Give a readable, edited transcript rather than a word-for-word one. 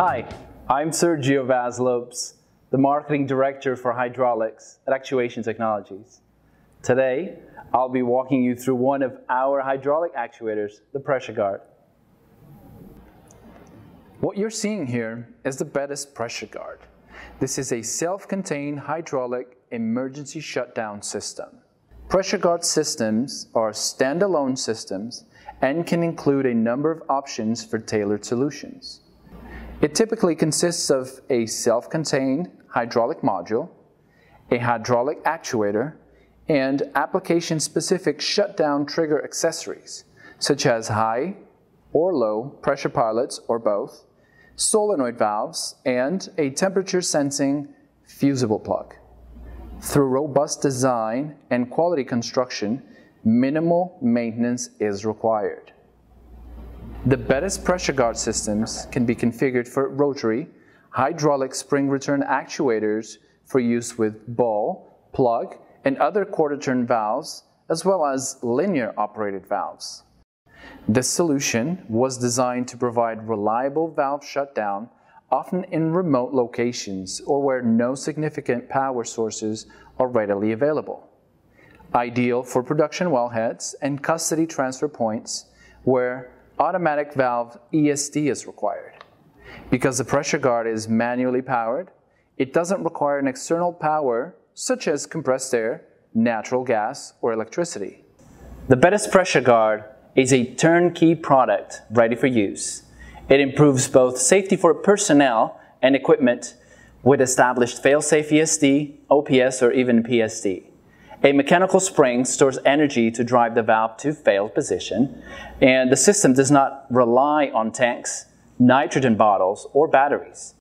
Hi, I'm Sergio Vaz-Lopes, the Marketing Director for Hydraulics at Actuation Technologies. Today, I'll be walking you through one of our hydraulic actuators, the Pressure Guard. What you're seeing here is the Bettis Pressure Guard. This is a self-contained hydraulic emergency shutdown system. Pressure Guard systems are standalone systems and can include a number of options for tailored solutions. It typically consists of a self-contained hydraulic module, a hydraulic actuator, and application-specific shutdown trigger accessories, such as high or low pressure pilots or both, solenoid valves, and a temperature-sensing fusible plug. Through robust design and quality construction, minimal maintenance is required. The Bettis Pressure Guard systems can be configured for rotary, hydraulic spring return actuators for use with ball, plug, and other quarter-turn valves, as well as linear operated valves. This solution was designed to provide reliable valve shutdown, often in remote locations or where no significant power sources are readily available. Ideal for production wellheads and custody transfer points where automatic valve ESD is required. Because the Pressure Guard is manually powered, it doesn't require an external power such as compressed air, natural gas, or electricity. The Bettis Pressure Guard is a turnkey product ready for use. It improves both safety for personnel and equipment with established fail-safe ESD, OPS, or even PSD. A mechanical spring stores energy to drive the valve to failed position, and the system does not rely on tanks, nitrogen bottles, or batteries.